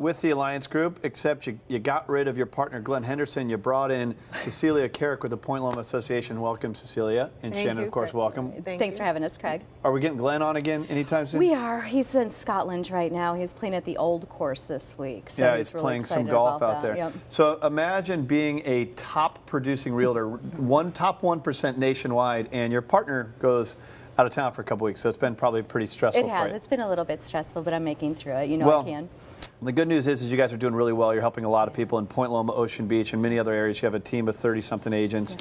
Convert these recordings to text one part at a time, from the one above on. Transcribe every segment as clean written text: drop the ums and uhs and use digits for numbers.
with the Alliance Group, except you got rid of your partner, Glenn Henderson. You brought in Cecilia Carrick with the Point Loma Association. Welcome, Cecilia. And Thank Shannon, you, of course, Craig. welcome. Thanks for having us, Craig. Are we getting Glenn on again anytime soon? We are. He's in Scotland right now. He's playing at the Old Course this week. So yeah, he's really playing some excited golf about out that. there. Yep. So imagine being a top producing realtor, top 1% nationwide, and your partner goes out of town for a couple weeks. So it's been probably pretty stressful It has. for you. It's been a little bit stressful, but I'm making through it. You know, Well, I can. the good news is you guys are doing really well. You're helping a lot of people in Point Loma, Ocean Beach, and many other areas. You have a team of 30-something agents.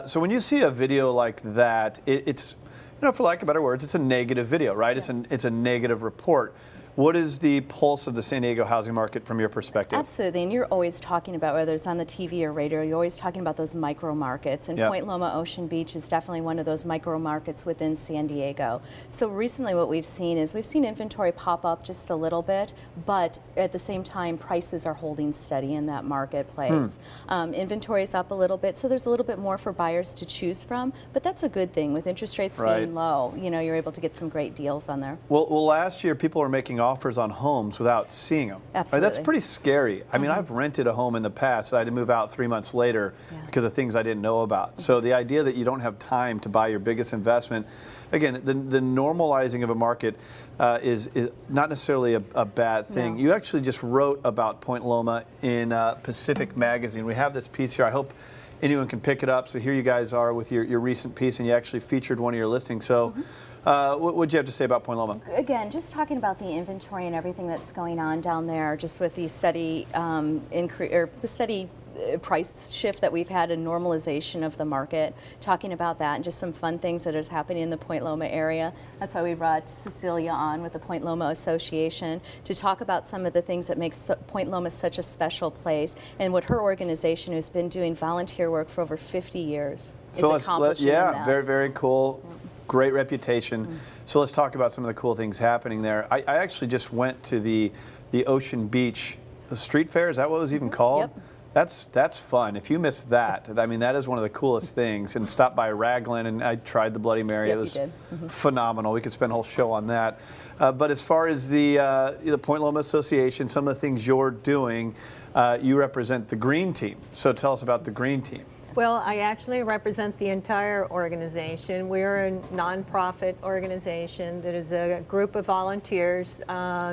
So when you see a video like that, it's, for lack of better words, it's a negative video, right? Yeah. It's a negative report. What is the pulse of the San Diego housing market from your perspective? Absolutely, and you're always talking about, whether it's on the TV or radio, you're always talking about those micro markets, and Yep. Point Loma Ocean Beach is definitely one of those micro markets within San Diego. So recently what we've seen is inventory pop up just a little bit, but at the same time prices are holding steady in that marketplace. Inventory is up a little bit, so there's a little bit more for buyers to choose from, but that's a good thing. With interest rates being low, you're able to get some great deals on there. Well, last year people were making offers on homes without seeing them. Absolutely. Right? That's pretty scary. I mean, I've rented a home in the past. I had to move out 3 months later because of things I didn't know about. So the idea that you don't have time to buy your biggest investment, again, the normalizing of a market is not necessarily a bad thing. No. You actually just wrote about Point Loma in Pacific Magazine. We have this piece here. I hope anyone can pick it up. So here you guys are with your recent piece, and you actually featured one of your listings. So what would you have to say about Point Loma? Again, just talking about the inventory and everything that's going on down there, just with the steady price shift that we've had, and normalization of the market, talking about that and just some fun things that is happening in the Point Loma area. That's why we brought Cecilia on with the Point Loma Association to talk about some of the things that makes Point Loma such a special place, and what her organization, who's been doing volunteer work for over 50 years, is accomplishing in that. Very, very cool. Great reputation. So let's talk about some of the cool things happening there. I actually just went to the Ocean Beach Street Fair. Is that what it was even called? Yep. That's fun. If you missed that, I mean, that is one of the coolest things. And stopped by Raglan, and I tried the Bloody Mary. Yep, it was you did. phenomenal. We could spend a whole show on that. But as far as the Point Loma Association, some of the things you're doing, you represent the green team. So tell us about the green team. Well, I actually represent the entire organization. We're a nonprofit organization that is a group of volunteers,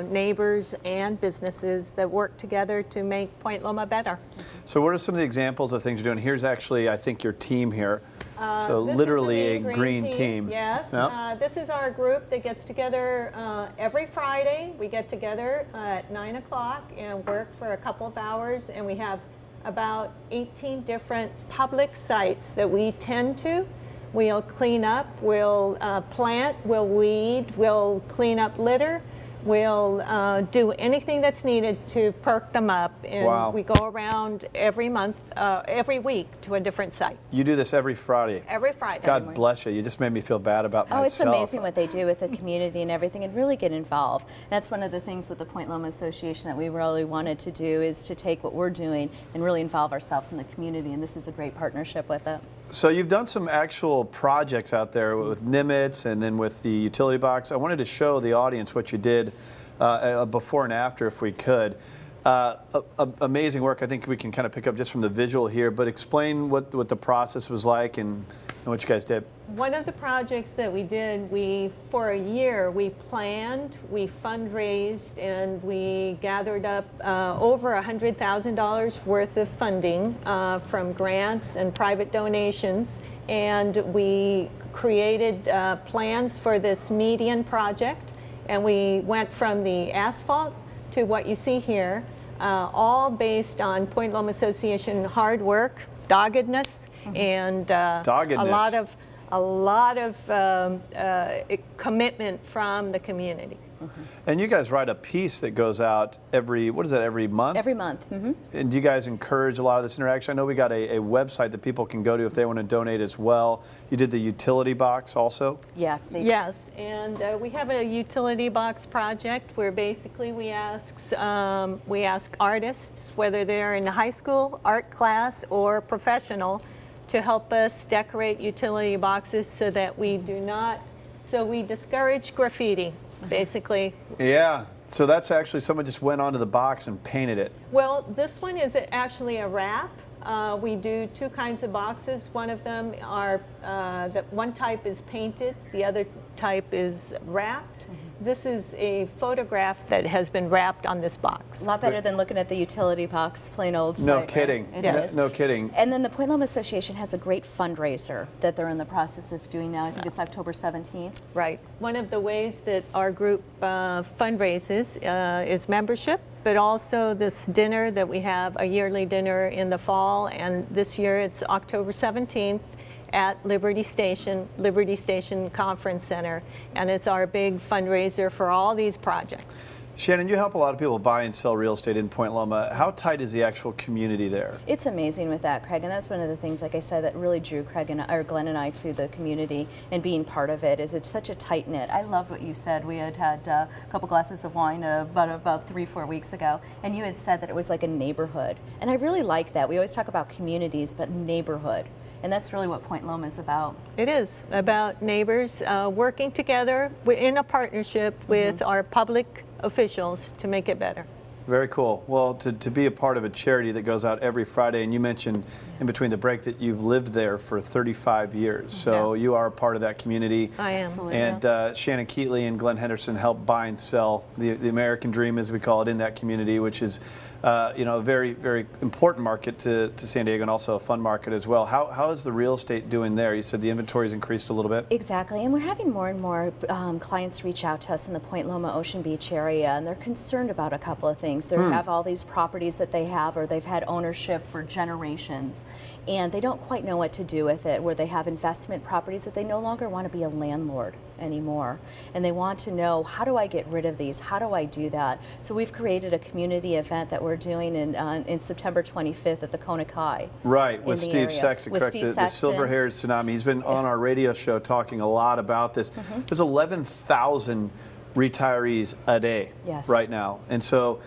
neighbors, and businesses that work together to make Point Loma better. So what are some of the examples of things you're doing? Here's actually, I think, your team here. So This literally is the a green team. Yes. Yep. This is our group that gets together every Friday. We get together at 9 o'clock and work for a couple of hours, and we have about 18 different public sites that we tend to. We'll clean up, we'll plant, we'll weed, we'll clean up litter, we'll do anything that's needed to perk them up. And Wow. we go around every month, every week to a different site. You do this every Friday. Every Friday. God bless you. You just made me feel bad about Oh, it's myself. amazing what they do with the community and everything, and really get involved. That's one of the things with the Point Loma Association that we really wanted to do, is to take what we're doing and really involve ourselves in the community, and this is a great partnership with it. So you've done some actual projects out there with Nimitz and then with the utility box. I wanted to show the audience what you did before and after, if we could. Amazing work. I think we can kind of pick up just from the visual here, but explain what the process was like and what you guys did. One of the projects that we did, for a year, we planned, we fundraised, and we gathered up over $100,000 worth of funding from grants and private donations, and we created plans for this median project, and we went from the asphalt to what you see here, all based on Point Loma Association hard work, doggedness, and Doggedness. a lot of commitment from the community. And you guys write a piece that goes out every month? Every month. And do you guys encourage a lot of this interaction? I know we got a website that people can go to if they want to donate as well. You did the utility box also? Yes. Yes, and we have a utility box project where basically we ask artists, whether they're in high school, art class, or professional, to help us decorate utility boxes so that we discourage graffiti, basically. Yeah. So that's actually someone just went onto the box and painted it. Well, this one is actually a wrap. We do two kinds of boxes. One of them are, one type is painted, the other type is wrapped. This is a photograph that has been wrapped on this box. A lot better than looking at the utility box, plain old No site, kidding. Right? It is. No kidding. And then the Point Loma Association has a great fundraiser that they're in the process of doing now. I think it's October 17th. Right. One of the ways that our group fundraises is membership, but also this dinner that we have, a yearly dinner in the fall, and this year it's October 17th at Liberty Station Conference Center, and it's our big fundraiser for all these projects. Shannon, you help a lot of people buy and sell real estate in Point Loma. How tight is the actual community there? It's amazing with that, Craig, and that's one of the things, like I said, that really drew Glenn and I to the community and being part of it. Is it's such a tight knit. I love what you said. We had a couple glasses of wine about 3-4 weeks ago, and you had said that it was like a neighborhood, and I really like that. We always talk about communities, but neighborhood. And that's really what Point Loma is about. It is about neighbors working together in a partnership with our public officials to make it better. Very cool. Well, to be a part of a charity that goes out every Friday, and you mentioned in between the break that you've lived there for 35 years. So you are a part of that community. I am. Absolutely. And Shannon Keatley and Glenn Henderson help buy and sell the American dream, as we call it, in that community, which is a very, very important market to San Diego, and also a fun market as well. How is the real estate doing there? You said the inventory's increased a little bit. Exactly, and we're having more and more clients reach out to us in the Point Loma Ocean Beach area, and they're concerned about a couple of things. They have all these properties that they have, or they've had ownership for generations, and they don't quite know what to do with it, where they have investment properties that they no longer want to be a landlord anymore, and they want to know, how do I get rid of these? How do I do that? So we've created a community event that we're doing in September 25th at the Kona Kai. Right, with the Steve area. Sexton, With correct? Steve The Sexton. silver-haired Tsunami. He's been on our radio show talking a lot about this. There's 11,000 retirees a day right now. And so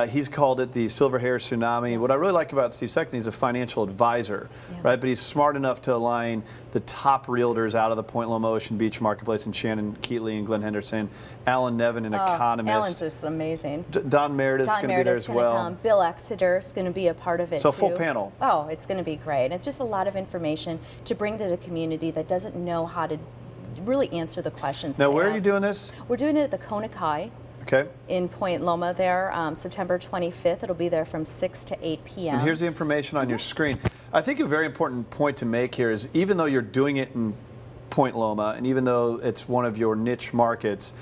he's called it the silver hair tsunami. What I really like about Steve Sexton, he's a financial advisor, right? But he's smart enough to align the top realtors out of the Point Loma Ocean Beach marketplace, and Shannon Keatley and Glenn Henderson, Alan Nevin, an economist. Alan's just amazing. Don Meredith's going to be there as well. Come. Bill Exeter is going to be a part of it So too. full panel. Oh, it's going to be great. And it's just a lot of information to bring to the community that doesn't know how to really answer the questions. Now, where are you doing this? We're doing it at the Kona Kai. Okay. In Point Loma there, September 25th. It'll be there from 6 to 8 p.m. And here's the information on your screen. I think a very important point to make here is, even though you're doing it in Point Loma, and even though it's one of your niche markets,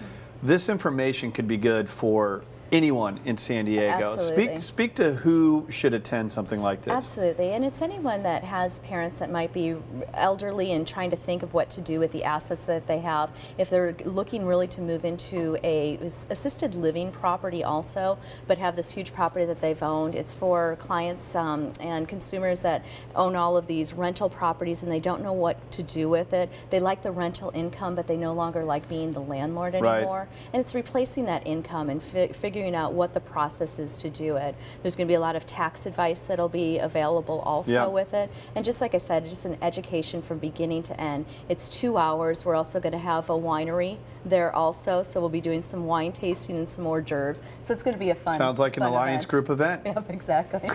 this information could be good for anyone in San Diego. Absolutely. Speak to who should attend something like this. Absolutely, and it's anyone that has parents that might be elderly and trying to think of what to do with the assets that they have. If they're looking really to move into a assisted living property also, but have this huge property that they've owned, it's for clients and consumers that own all of these rental properties and they don't know what to do with it. They like the rental income, but they no longer like being the landlord anymore. And it's replacing that income and figuring out what the process is to do it. There's going to be a lot of tax advice that'll be available also with it. And just like I said, just an education from beginning to end. It's 2 hours. We're also going to have a winery there also, so we'll be doing some wine tasting and some hors d'oeuvres. So it's going to be a fun Sounds like an Alliance Group event. Yep, exactly.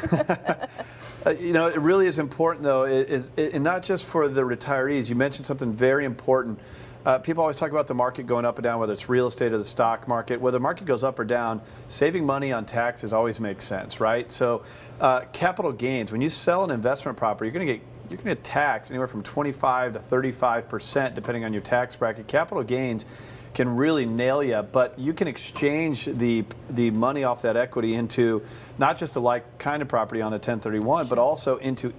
You know, it really is important, though, and not just for the retirees. You mentioned something very important. People always talk about the market going up and down, whether it's real estate or the stock market. Whether the market goes up or down, saving money on taxes always makes sense, right? So capital gains, when you sell an investment property, you're going to get taxed anywhere from 25 to 35%, depending on your tax bracket. Capital gains can really nail you, but you can exchange the money off that equity into not just a like kind of property on a 1031, but also into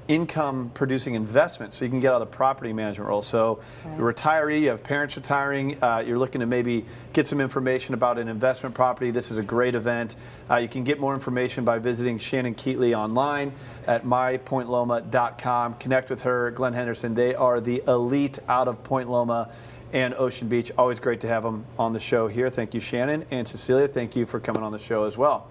income producing investments, so you can get out of the property management role. So you're a retiree, you have parents retiring, you're looking to maybe get some information about an investment property. This is a great event. You can get more information by visiting Shannon Keatley online at mypointloma.com. Connect with her, Glenn Henderson. They are the elite out of Point Loma and Ocean Beach. Always great to have them on the show here. Thank you, Shannon, and Cecilia, thank you for coming on the show as well.